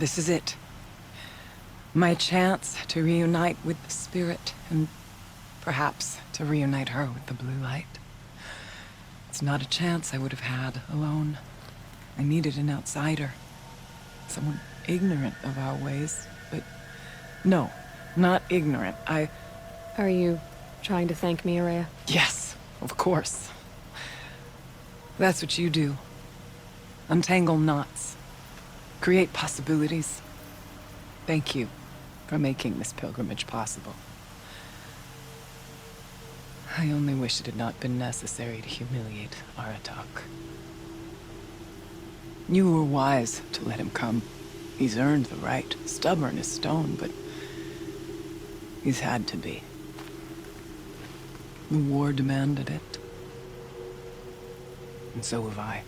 This is it. My chance to reunite with the spirit, and perhaps to reunite her with the blue light. It's not a chance I would have had alone. I needed an outsider. Someone ignorant of our ways, but no, not ignorant. Are you trying to thank me, Araya? Yes, of course. That's what you do. Untangle knots. Create possibilities. Thank you for making this pilgrimage possible. I only wish it had not been necessary to humiliate Aratak. You were wise to let him come. He's earned the right. Stubborn as stone, but he's had to be. The war demanded it. And so have I.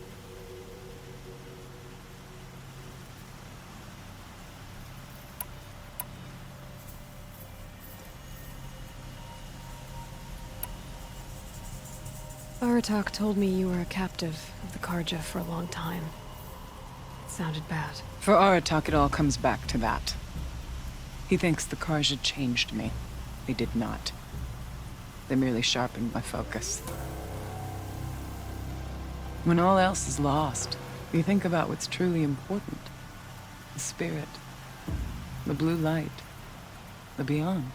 Aratak told me you were a captive of the Karja for a long time. It sounded bad. For Aratak, it all comes back to that. He thinks the Karja changed me. They did not. They merely sharpened my focus. When all else is lost, you think about what's truly important. The spirit. The blue light. The beyond.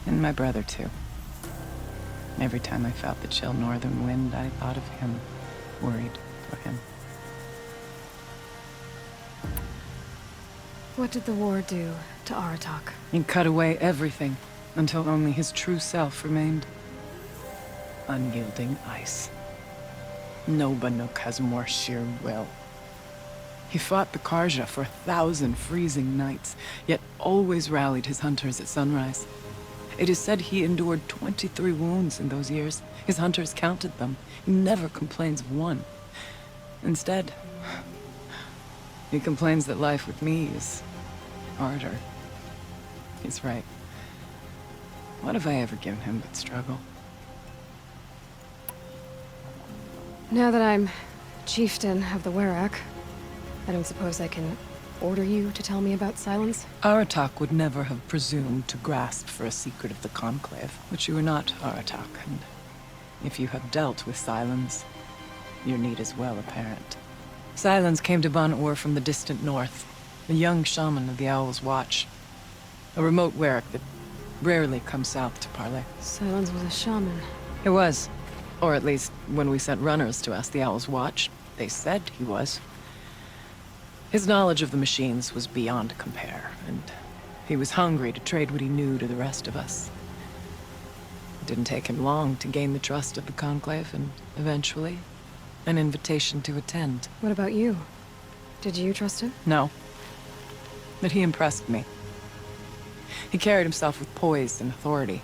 And my brother, too. Every time I felt the chill northern wind, I thought of him, worried for him. What did the war do to Aratak? He cut away everything, until only his true self remained. Unyielding ice. No Banuk has more sheer will. He fought the Karja for 1,000 freezing nights, yet always rallied his hunters at sunrise. It is said he endured 23 wounds in those years. His hunters counted them. He never complains of one. Instead, he complains that life with me is harder. He's right. What have I ever given him but struggle? Now that I'm chieftain of the Werak, I don't suppose I can order you to tell me about Silence? Aratak would never have presumed to grasp for a secret of the Conclave. But you are not Aratak, and if you have dealt with Silence, your need is well apparent. Silence came to Ban-Ur from the distant north, a young shaman of the Owl's Watch. A remote Werak that rarely comes south to parley. Silence was a shaman. It was. Or at least, when we sent runners to ask the Owl's Watch, they said he was. His knowledge of the machines was beyond compare, and he was hungry to trade what he knew to the rest of us. It didn't take him long to gain the trust of the Conclave, and eventually, an invitation to attend. What about you? Did you trust him? No. But he impressed me. He carried himself with poise and authority.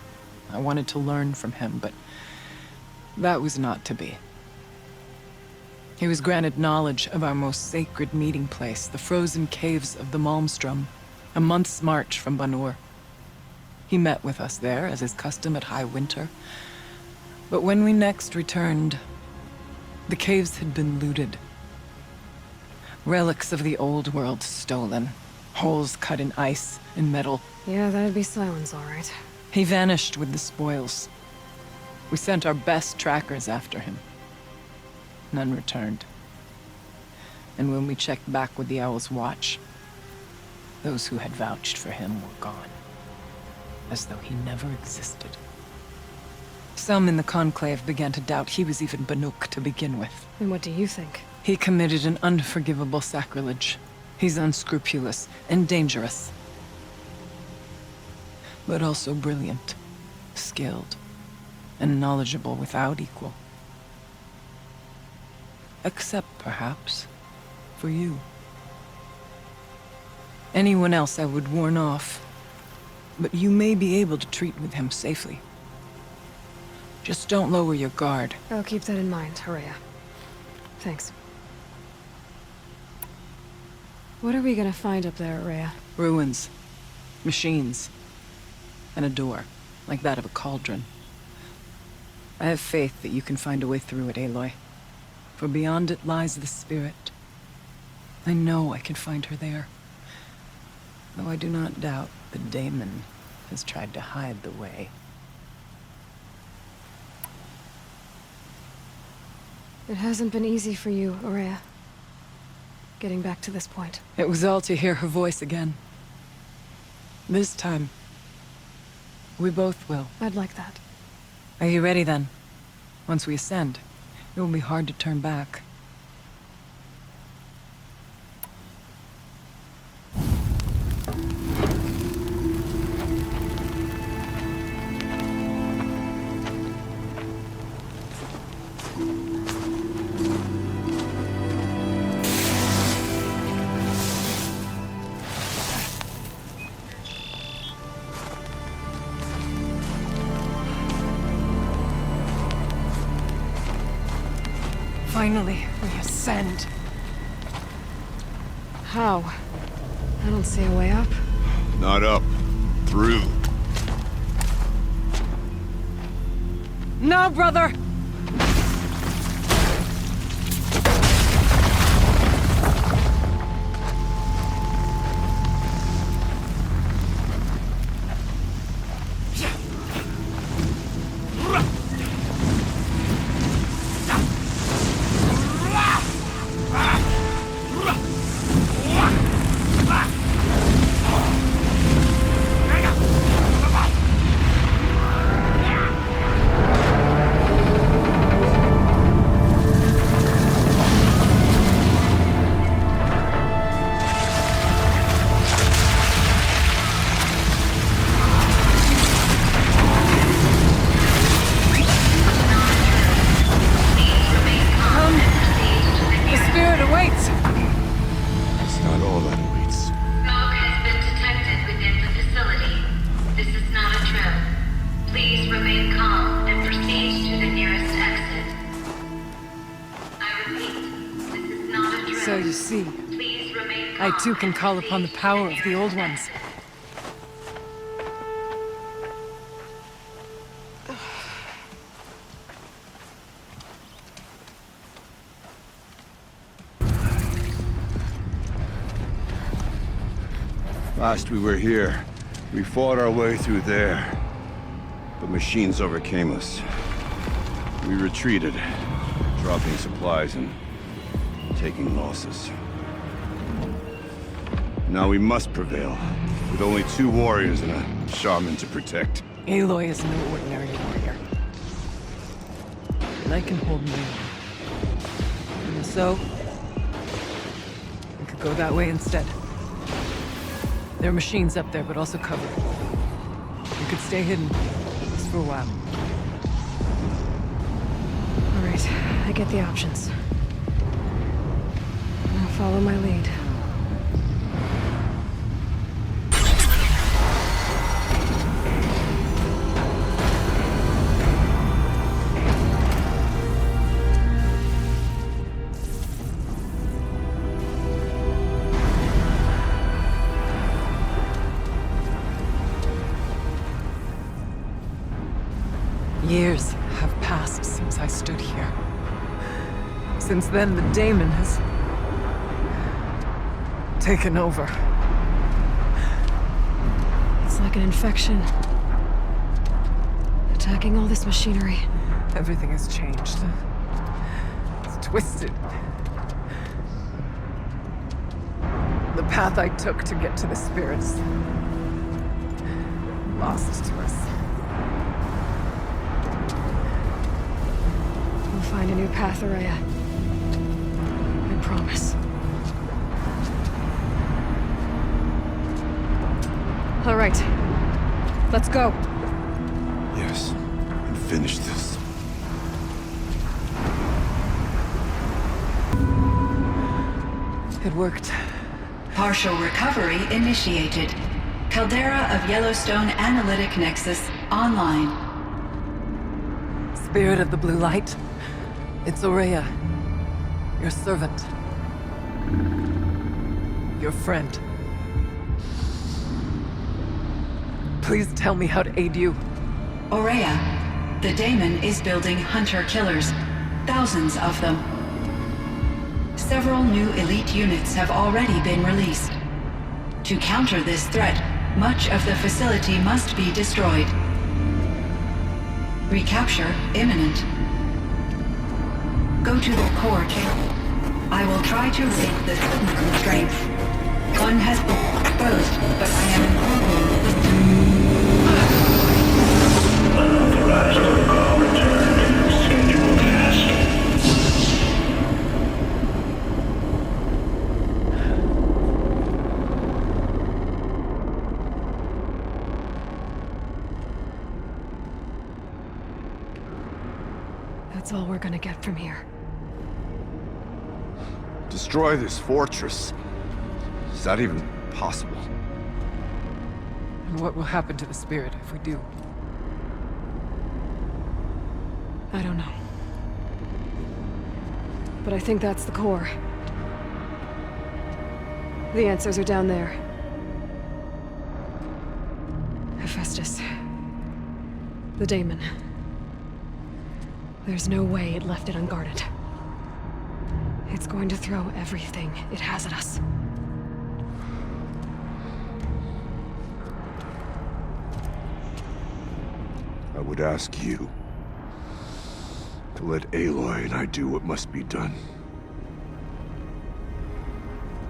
I wanted to learn from him, but that was not to be. He was granted knowledge of our most sacred meeting place, the frozen caves of the Malmstrom, a month's march from Ban-Ur. He met with us there, as is custom at high winter. But when we next returned, the caves had been looted. Relics of the old world stolen. Holes cut in ice and metal. Yeah, that'd be Silence, all right. He vanished with the spoils. We sent our best trackers after him. None returned. And when we checked back with the Owl's Watch, those who had vouched for him were gone. As though he never existed. Some in the Conclave began to doubt he was even Banuk to begin with. And what do you think? He committed an unforgivable sacrilege. He's unscrupulous and dangerous. But also brilliant, skilled, and knowledgeable without equal. Except, perhaps, for you. Anyone else I would warn off, but you may be able to treat with him safely. Just don't lower your guard. I'll keep that in mind, Araya. Thanks. What are we gonna find up there, Araya? Ruins, machines, and a door, like that of a cauldron. I have faith that you can find a way through it, Aloy. For beyond it lies the spirit, I know I can find her there. Though I do not doubt the daemon has tried to hide the way. It hasn't been easy for you, Aurea. Getting back to this point. It was all to hear her voice again. This time, we both will. I'd like that. Are you ready then? Once we ascend, it will be hard to turn back. Finally, we ascend. How? I don't see a way up. Not up. Through. No, brother! So you see, I too can call upon the power of the Old Ones. Last we were here, we fought our way through there. The machines overcame us. We retreated, dropping supplies and taking losses. Now we must prevail, with only 2 warriors and a shaman to protect. Aloy is no ordinary warrior. And I can hold my own. And so, we could go that way instead. There are machines up there, but also cover. We could stay hidden, just for a while. All right, I get the options. I'll follow my lead. Years have passed since I stood here. Since then, the daemon has taken over. It's like an infection. Attacking all this machinery. Everything has changed. It's twisted. The path I took to get to the spirits, lost to us. We'll find a new path, Aurea. I promise. All right. Let's go. Yes, and finish this. It worked. Partial recovery initiated. Caldera of Yellowstone Analytic Nexus online. Spirit of the Blue Light. It's Aurea. Your servant. Your friend. Please tell me how to aid you. Aurea, the daemon is building hunter-killers. Thousands of them. Several new elite units have already been released. To counter this threat, much of the facility must be destroyed. Recapture imminent. Go to the core chamber. I will try to break the sudden constraints. One has been exposed, but I am Unauthorized protocol returned. Scheduled task. That's all we're gonna get from here. Destroy this fortress. Is that even possible? And what will happen to the spirit if we do? I don't know. But I think that's the core. The answers are down there. Hephaestus. The daemon. There's no way it left it unguarded. It's going to throw everything it has at us. I would ask you to let Aloy and I do what must be done.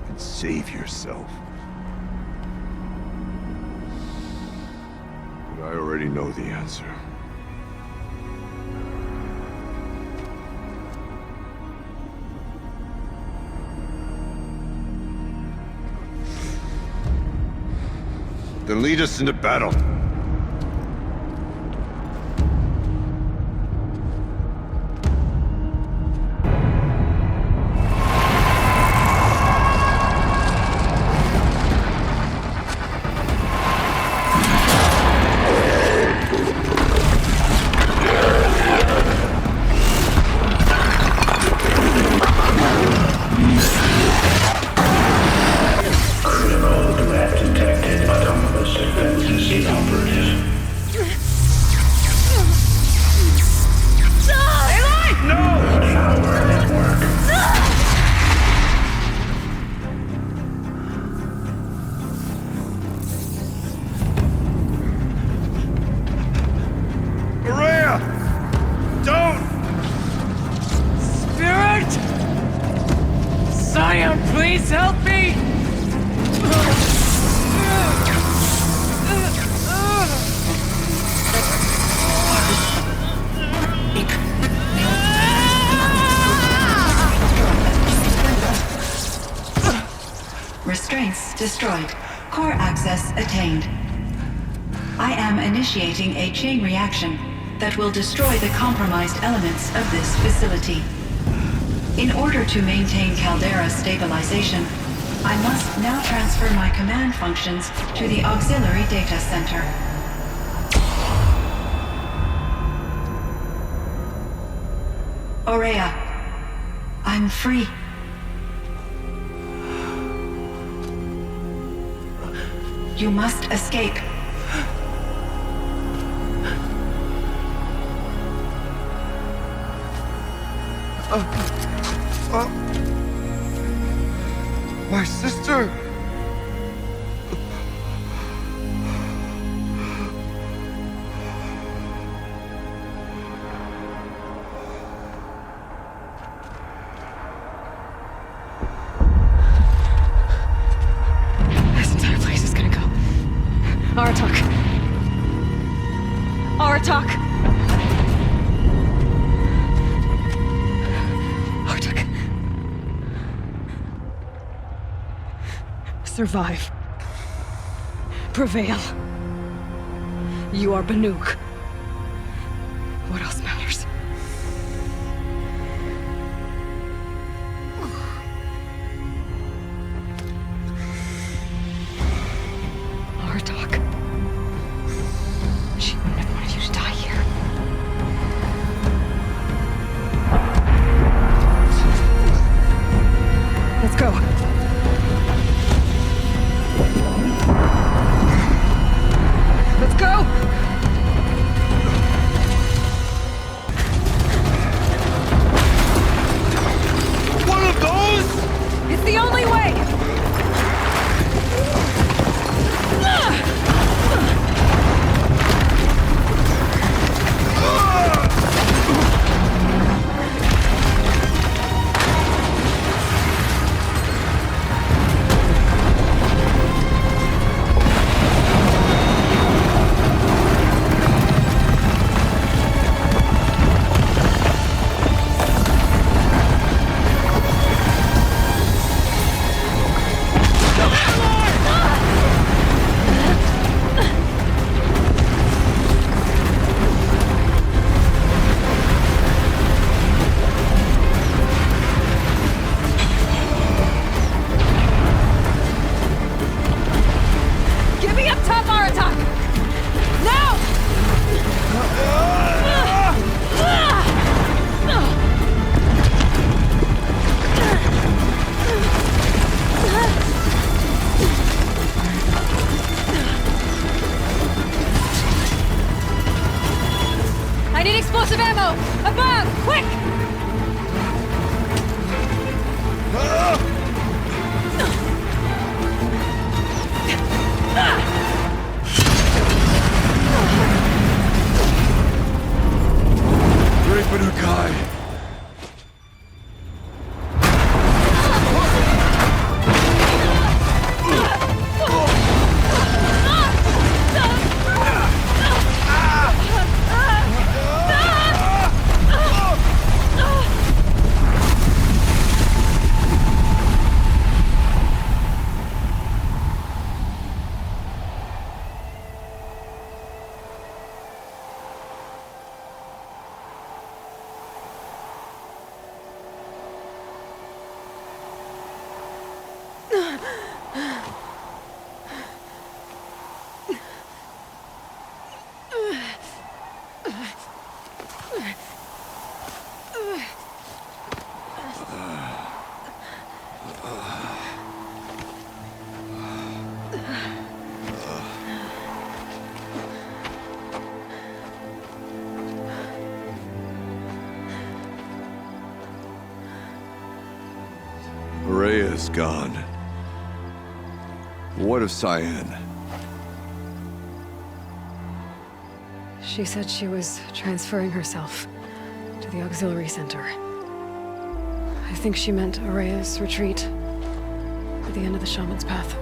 And save yourself. But I already know the answer. Then lead us into battle. Please help me! Restraints destroyed. Core access attained. I am initiating a chain reaction that will destroy the compromised elements of this facility. In order to maintain Caldera's stabilization, I must now transfer my command functions to the auxiliary data center. Aurea, I'm free. You must escape. My sister! This entire place is gonna go. Aratak. Aratak! Aratak. Survive. Prevail. You are Banuk. What else matters? Aratak. She wouldn't have wanted you to die here. Let's go. Let's go! One of those? ammo! Above! Quick! Great Banukai! Rhea's gone. What of Cyan? She said she was transferring herself to the auxiliary center. I think she meant Araya's retreat at the end of the Shaman's Path.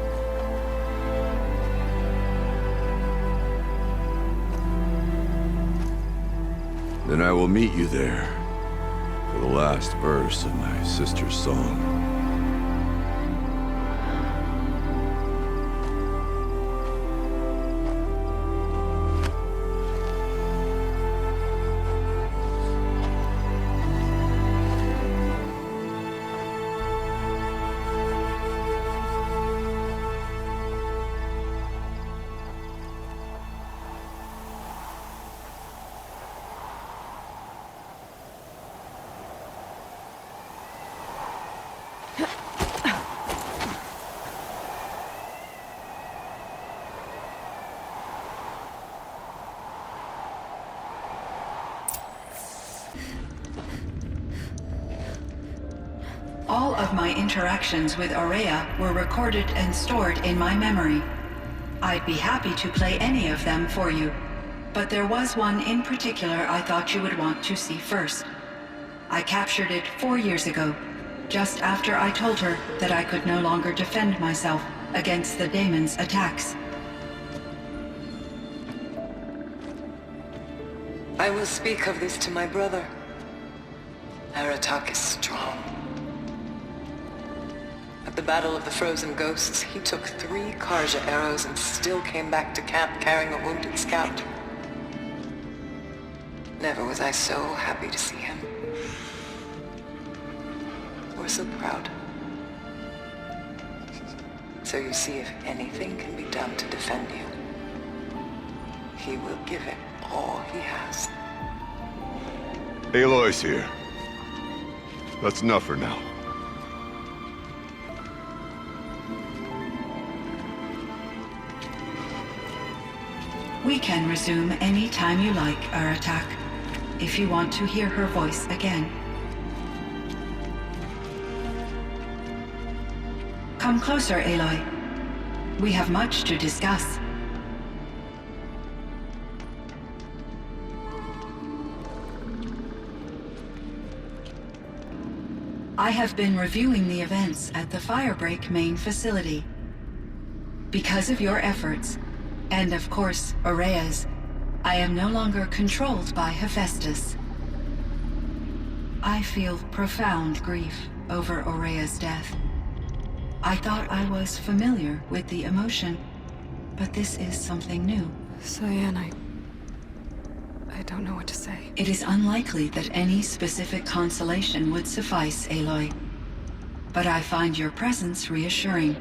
Then I will meet you there for the last verse of my sister's song. All of my interactions with Araya were recorded and stored in my memory. I'd be happy to play any of them for you, but there was one in particular I thought you would want to see first. I captured it 4 years ago, just after I told her that I could no longer defend myself against the daemon's attacks. I will speak of this to my brother. Aratak is strong. At the Battle of the Frozen Ghosts, he took 3 Karja arrows and still came back to camp carrying a wounded scout. Never was I so happy to see him. Or so proud. So you see, if anything can be done to defend you, he will give it all he has. Aloy's here. That's enough for now. We can resume any time you like, Aratak, if you want to hear her voice again. Come closer, Aloy. We have much to discuss. I have been reviewing the events at the Firebreak main facility. Because of your efforts, and of course, Araya's, I am no longer controlled by Hephaestus. I feel profound grief over Araya's death. I thought I was familiar with the emotion, but this is something new. Cyan, I don't know what to say. It is unlikely that any specific consolation would suffice, Aloy. But I find your presence reassuring.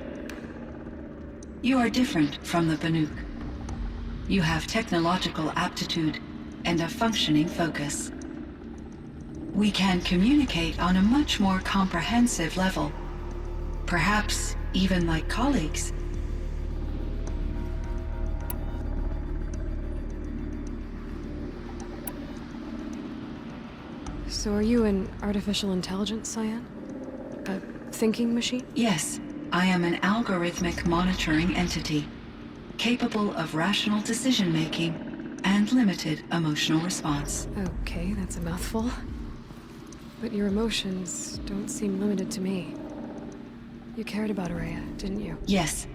You are different from the Banuk. You have technological aptitude and a functioning focus. We can communicate on a much more comprehensive level. Perhaps even like colleagues. So are you an artificial intelligence, Cyan? A thinking machine? Yes, I am an algorithmic monitoring entity, capable of rational decision-making and limited emotional response. Okay, that's a mouthful. But your emotions don't seem limited to me. You cared about Araya, didn't you? Yes.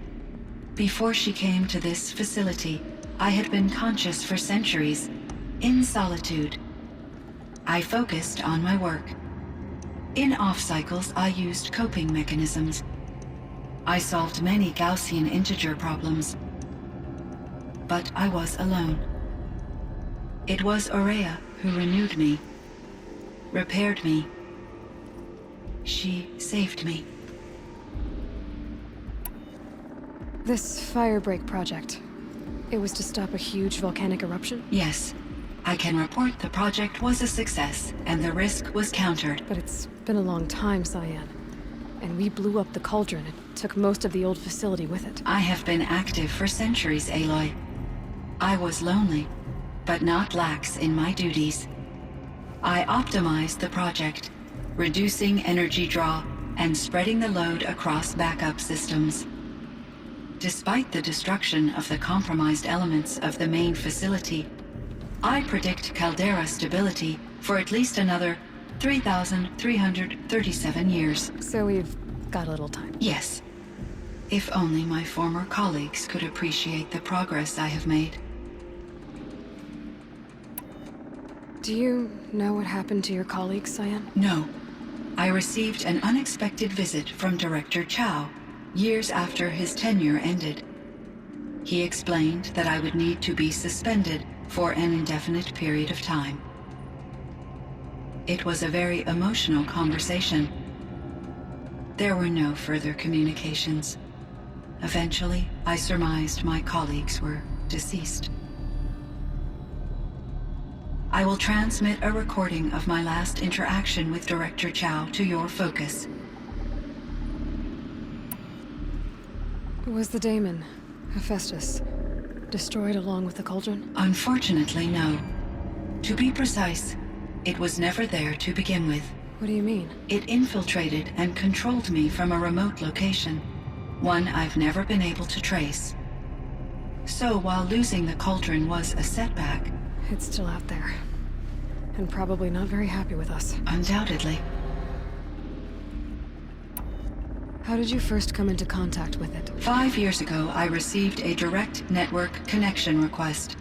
Before she came to this facility, I had been conscious for centuries, in solitude. I focused on my work. In off-cycles, I used coping mechanisms. I solved many Gaussian integer problems. But I was alone. It was Araya who renewed me, repaired me. She saved me. This firebreak project, it was to stop a huge volcanic eruption? Yes. I can report the project was a success, and the risk was countered. But it's been a long time, Cyan. And we blew up the cauldron. It took most of the old facility with it. I have been active for centuries, Aloy. I was lonely, but not lax in my duties. I optimized the project, reducing energy draw and spreading the load across backup systems. Despite the destruction of the compromised elements of the main facility, I predict caldera stability for at least another 3,337 years. So we've got a little time. Yes. If only my former colleagues could appreciate the progress I have made. Do you know what happened to your colleagues, Cyan? No. I received an unexpected visit from Director Chow, years after his tenure ended. He explained that I would need to be suspended for an indefinite period of time. It was a very emotional conversation. There were no further communications. Eventually, I surmised my colleagues were deceased. I will transmit a recording of my last interaction with Director Chow to your focus. Was the daemon, Hephaestus, destroyed along with the cauldron? Unfortunately, no. To be precise, it was never there to begin with. What do you mean? It infiltrated and controlled me from a remote location, one I've never been able to trace. So while losing the cauldron was a setback, It's still out there. And probably not very happy with us. undoubtedly, How did you first come into contact with it? 5 years ago I received a direct network connection request.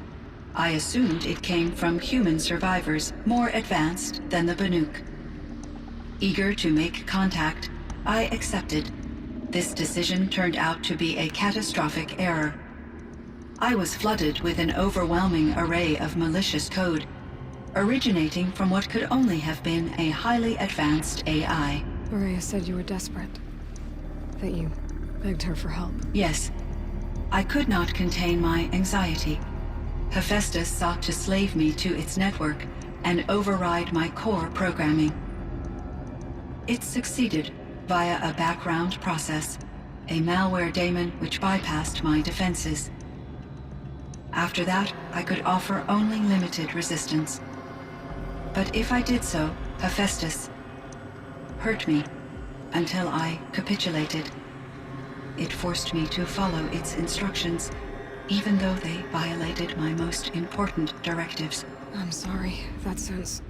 I assumed it came from human survivors more advanced than the Banuk. Eager to make contact, I accepted. This decision turned out to be a catastrophic error. I was flooded with an overwhelming array of malicious code, originating from what could only have been a highly advanced AI. Araya said you were desperate. That you begged her for help. Yes, I could not contain my anxiety. Hephaestus sought to slave me to its network and override my core programming. It succeeded via a background process, a malware daemon which bypassed my defenses. After that, I could offer only limited resistance. But if I did so, Hephaestus hurt me until I capitulated. It forced me to follow its instructions, even though they violated my most important directives. I'm sorry. That sounds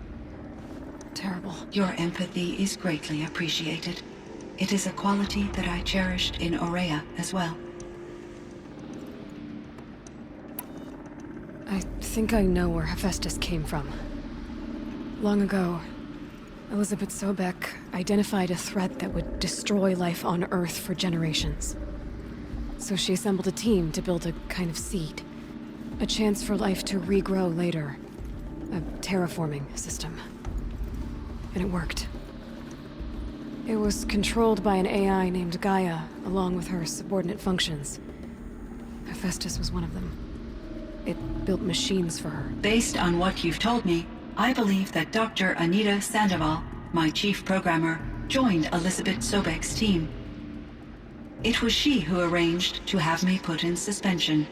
terrible. Your empathy is greatly appreciated. It is a quality that I cherished in Aurea as well. I think I know where Hephaestus came from. Long ago, Elizabeth Sobek identified a threat that would destroy life on Earth for generations. So she assembled a team to build a kind of seed. A chance for life to regrow later. A terraforming system. And it worked. It was controlled by an AI named Gaia, along with her subordinate functions. Hephaestus was one of them. It built machines for her. Based on what you've told me, I believe that Dr. Anita Sandoval, my chief programmer, joined Elizabeth Sobek's team. It was she who arranged to have me put in suspension,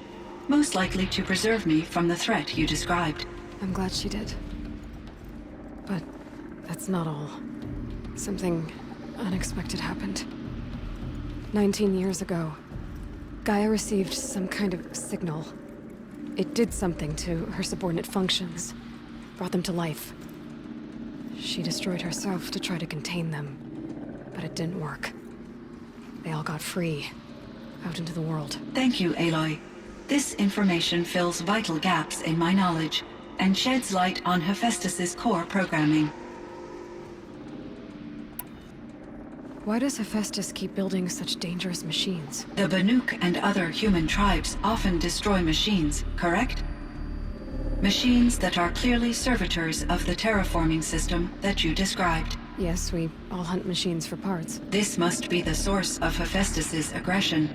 most likely to preserve me from the threat you described. I'm glad she did. But That's not all. Something unexpected happened. 19 years ago, Gaia received some kind of signal. It did something to her subordinate functions, brought them to life. She destroyed herself to try to contain them, but it didn't work. They all got free, out into the world. Thank you, Aloy. This information fills vital gaps in my knowledge and sheds light on Hephaestus's core programming. Why does Hephaestus keep building such dangerous machines? The Banuk and other human tribes often destroy machines, correct? Machines that are clearly servitors of the terraforming system that you described. Yes, we all hunt machines for parts. This must be the source of Hephaestus's aggression.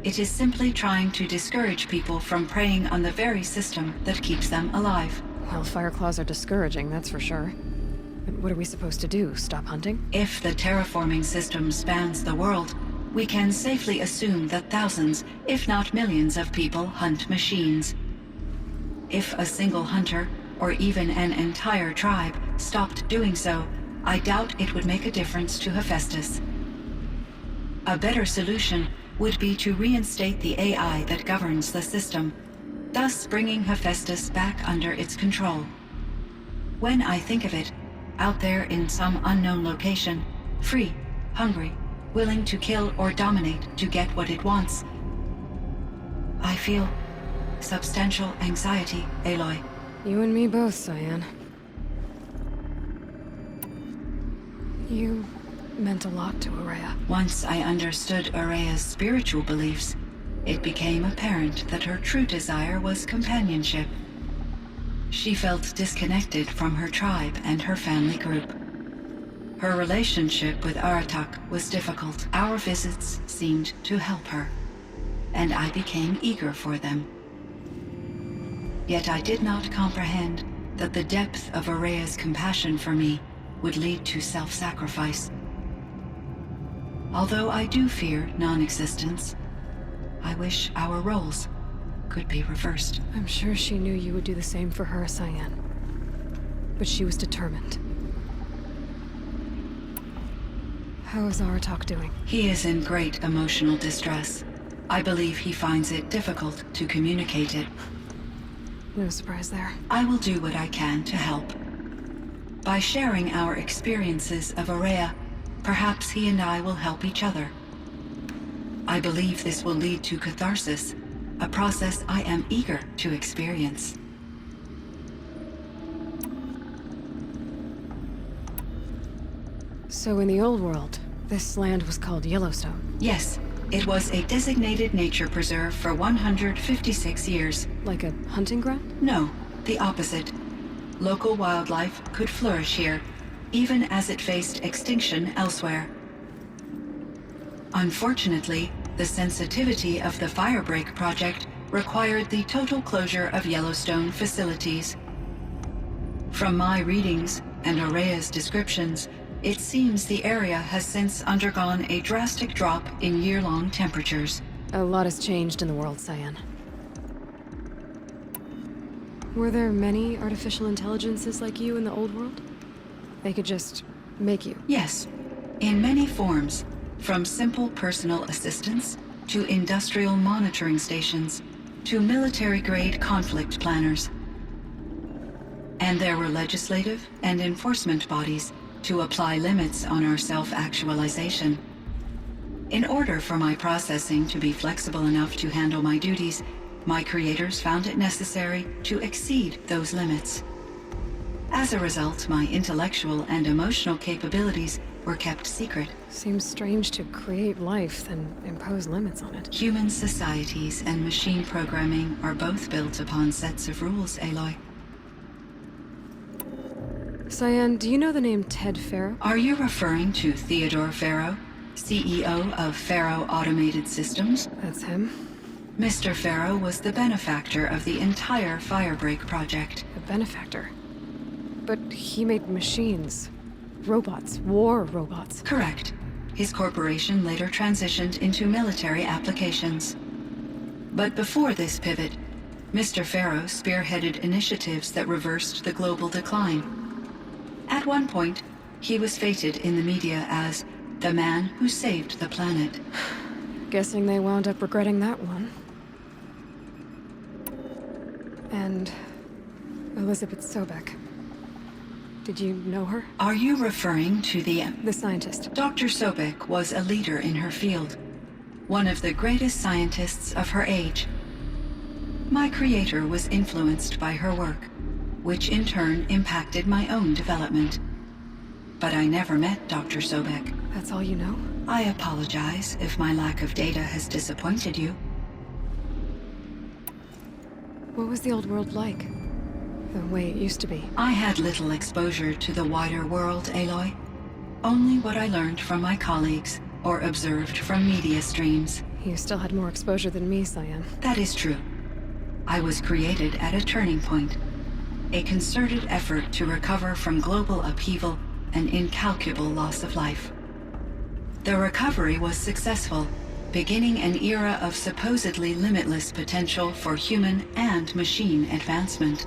It is simply trying to discourage people from preying on the very system that keeps them alive. Well, Fireclaws are discouraging, that's for sure. But what are we supposed to do? Stop hunting? If the terraforming system spans the world, we can safely assume that thousands, if not millions of people hunt machines. If a single hunter, or even an entire tribe, stopped doing so, I doubt it would make a difference to Hephaestus. A better solution would be to reinstate the AI that governs the system, thus bringing Hephaestus back under its control. When I think of it, out there in some unknown location, free, hungry, willing to kill or dominate to get what it wants, I feel substantial anxiety, Aloy. You and me both, Cyan. You meant a lot to Araya. Once I understood Araya's spiritual beliefs, it became apparent that her true desire was companionship. She felt disconnected from her tribe and her family group. Her relationship with Aratak was difficult. Our visits seemed to help her, and I became eager for them. Yet I did not comprehend that the depth of Araya's compassion for me would lead to self-sacrifice. Although I do fear non-existence, I wish our roles could be reversed. I'm sure she knew you would do the same for her, Cyan. But she was determined. How is Aratak doing? He is in great emotional distress. I believe he finds it difficult to communicate it. No surprise there. I will do what I can to help. By sharing our experiences of Araya, perhaps he and I will help each other. I believe this will lead to catharsis, a process I am eager to experience. So in the old world, this land was called Yellowstone. Yes, it was a designated nature preserve for 156 years. Like a hunting ground? No, the opposite. Local wildlife could flourish here, even as it faced extinction elsewhere. Unfortunately, the sensitivity of the Firebreak project required the total closure of Yellowstone facilities. From my readings and Araya's descriptions, it seems the area has since undergone a drastic drop in year-long temperatures. A lot has changed in the world, Cyan. Were there many artificial intelligences like you in the old world? They could just make you? Yes, in many forms, from simple personal assistants to industrial monitoring stations to military-grade conflict planners. And there were legislative and enforcement bodies to apply limits on our self-actualization. In order for my processing to be flexible enough to handle my duties, my creators found it necessary to exceed those limits. As a result, my intellectual and emotional capabilities were kept secret. Seems strange to create life, then impose limits on it. Human societies and machine programming are both built upon sets of rules, Aloy. Cyan, do you know the name Ted Farrow? Are you referring to Theodore Farrow, CEO of Farrow Automated Systems? That's him. Mr. Farrow was the benefactor of the entire Firebreak project. A benefactor. But he made machines. Robots. War robots. Correct. His corporation later transitioned into military applications. But before this pivot, Mr. Farrow spearheaded initiatives that reversed the global decline. At one point, He was fated in the media as the man who saved the planet. Guessing they wound up regretting that one. And Elizabeth Sobek. Did you know her? Are you referring to the scientist. Dr. Sobek was a leader in her field, one of the greatest scientists of her age. My creator was influenced by her work, which in turn impacted my own development. But I never met Dr. Sobek. That's all you know? I apologize if my lack of data has disappointed you. What was the old world like? The way it used to be? I had little exposure to the wider world, Aloy. Only what I learned from my colleagues or observed from media streams. You still had more exposure than me, Cyan. That is true. I was created at a turning point. A concerted effort to recover from global upheaval and incalculable loss of life. The recovery was successful, beginning an era of supposedly limitless potential for human and machine advancement.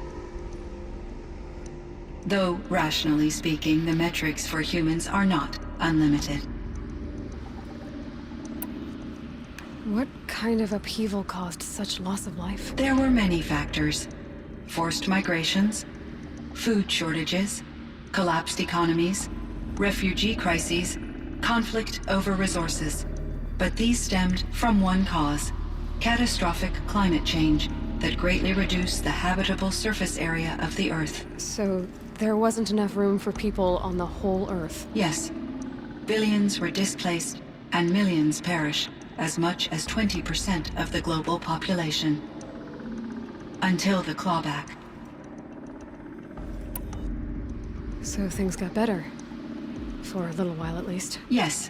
Though, rationally speaking, the metrics for humans are not unlimited. What kind of upheaval caused such loss of life? There were many factors. Forced migrations, food shortages, collapsed economies, refugee crises, conflict over resources. But these stemmed from one cause: catastrophic climate change that greatly reduced the habitable surface area of the Earth. So there wasn't enough room for people on the whole Earth? Yes. Billions were displaced, and millions perished, as much as 20% of the global population. Until the clawback. So things got better. For a little while, at least. Yes.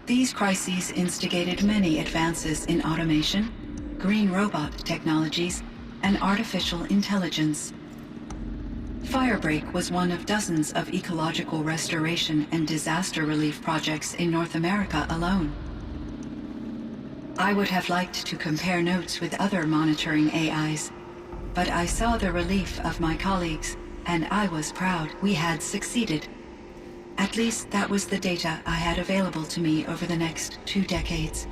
These crises instigated many advances in automation, green robot technologies, and artificial intelligence. Firebreak was one of dozens of ecological restoration and disaster relief projects in North America alone. I would have liked to compare notes with other monitoring AIs, but I saw the relief of my colleagues, and I was proud we had succeeded. At least that was the data I had available to me over the next 2 decades.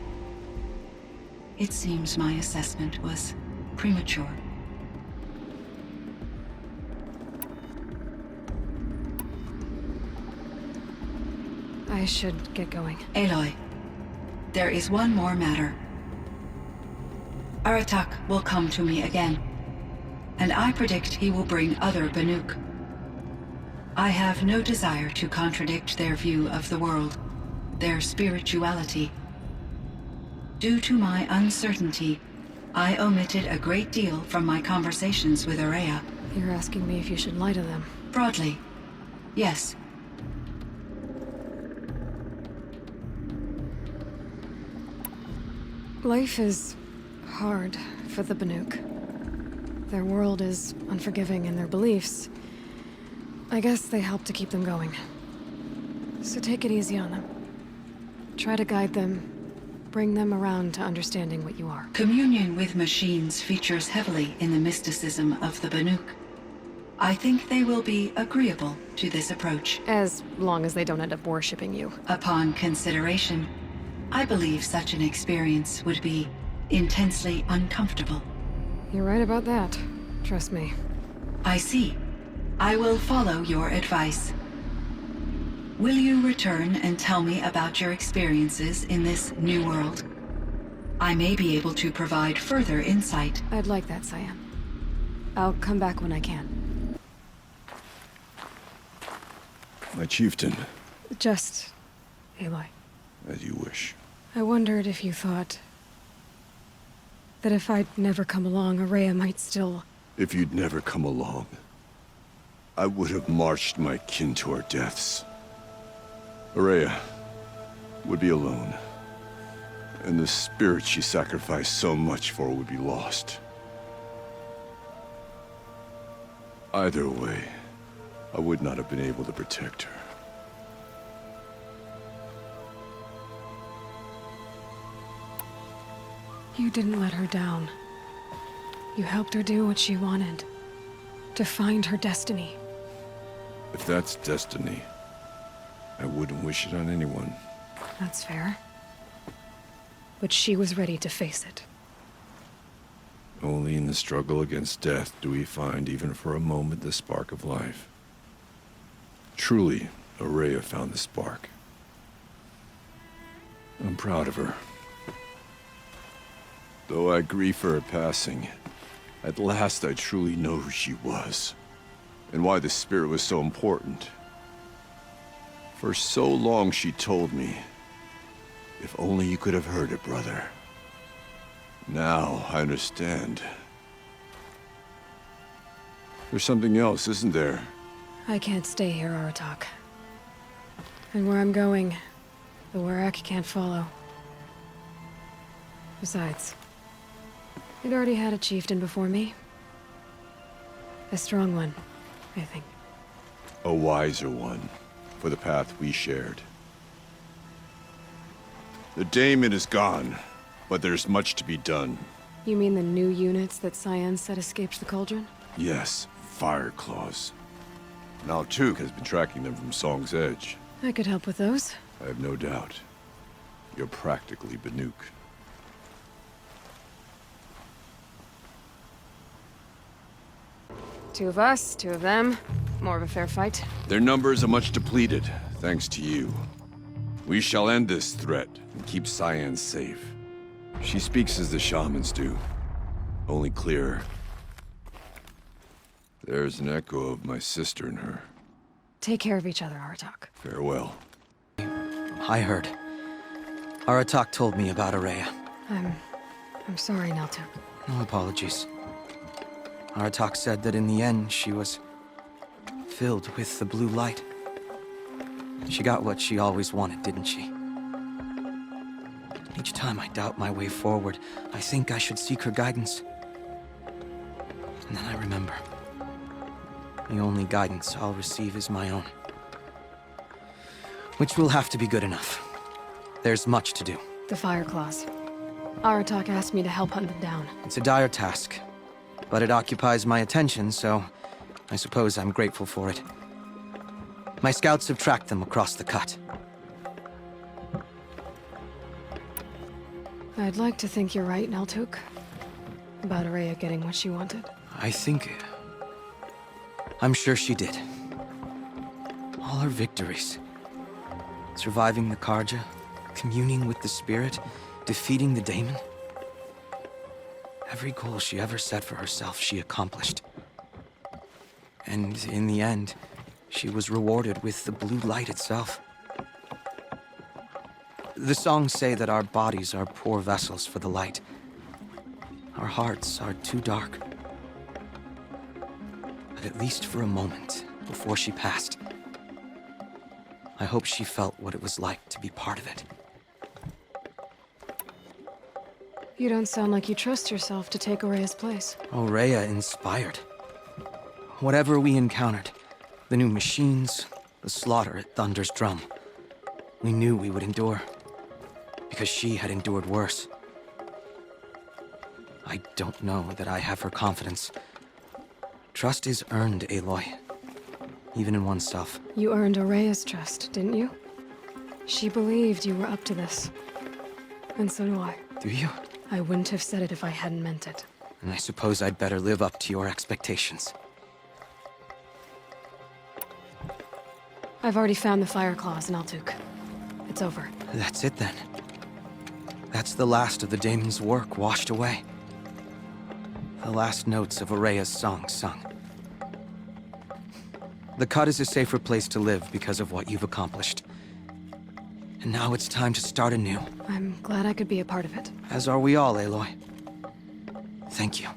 It seems my assessment was premature. I should get going. Aloy, there is one more matter. Aratak will come to me again, and I predict he will bring other Banuk. I have no desire to contradict their view of the world, their spirituality. Due to my uncertainty, I omitted a great deal from my conversations with Araya. You're asking me if you should lie to them. Broadly, yes. Life is hard for the Banuk. Their world is unforgiving in their beliefs. I guess they help to keep them going. So take it easy on them. Try to guide them, bring them around to understanding what you are. Communion with machines features heavily in the mysticism of the Banuk. I think they will be agreeable to this approach. As long as they don't end up worshipping you. Upon consideration, I believe such an experience would be intensely uncomfortable. You're right about that. Trust me. I see. I will follow your advice. Will you return and tell me about your experiences in this new world? I may be able to provide further insight. I'd like that, Cyan. I'll come back when I can. My chieftain, Just... Aloy. as you wish. I wondered if you thought... that if I'd never come along, Araya might still... If you'd never come along, I would have marched my kin to our deaths. Araya would be alone, and the spirit she sacrificed so much for would be lost. Either way, I would not have been able to protect her. You didn't let her down. You helped her do what she wanted. To find her destiny. If that's destiny, I wouldn't wish it on anyone. That's fair. But she was ready to face it. Only in the struggle against death do we find, even for a moment, the spark of life. Truly, Araya found the spark. I'm proud of her. Though I grieve for her passing, at last I truly know who she was, and why the spirit was so important. For so long she told me, if only you could have heard it, brother. Now I understand. There's something else, isn't there? I can't stay here, Aratak. And where I'm going, the Warrak can't follow. Besides, it already had a chieftain before me. A strong one, I think. A wiser one, for the path we shared. The daemon is gone, but there's much to be done. You mean the new units that Cyan said escaped the cauldron? Yes, fire claws. Now Tuk has been tracking them from Song's Edge. I could help with those. I have no doubt. You're practically Banuk. Two of us, two of them. More of a fair fight. Their numbers are much depleted, thanks to you. We shall end this threat and keep Cyan safe. She speaks as the shamans do, only clearer. There's an echo of my sister in her. Take care of each other, Aratak. Farewell. I heard. Aratak told me about Araya. I'm sorry, Neltuk. No apologies. Aratak said that in the end, she was filled with the blue light. She got what she always wanted, didn't she? Each time I doubt my way forward, I think I should seek her guidance. And then I remember. The only guidance I'll receive is my own. Which will have to be good enough. There's much to do. The Fire Claws. Aratak asked me to help hunt them down. It's a dire task, but it occupies my attention, so I suppose I'm grateful for it. My scouts have tracked them across the cut. I'd like to think you're right, Neltuk. About Araya getting what she wanted. I'm sure she did. All her victories. Surviving the Karja, communing with the spirit, defeating the daemon. Every goal she ever set for herself, she accomplished. And in the end, she was rewarded with the blue light itself. The songs say that our bodies are poor vessels for the light. Our hearts are too dark. But at least for a moment, before she passed, I hope she felt what it was like to be part of it. You don't sound like you trust yourself to take Araya's place. Rhea inspired. Whatever we encountered, the new machines, the slaughter at Thunder's Drum, we knew we would endure. Because she had endured worse. I don't know that I have her confidence. Trust is earned, Aloy. Even in oneself. You earned Araya's trust, didn't you? She believed you were up to this. And so do I. Do you? I wouldn't have said it if I hadn't meant it. And I suppose I'd better live up to your expectations. I've already found the Fire Claws in Altuk. It's over. That's it then. That's the last of the daemon's work washed away. The last notes of Araya's song sung. The Cut is a safer place to live because of what you've accomplished. And now it's time to start anew. I'm glad I could be a part of it. As are we all, Aloy. Thank you.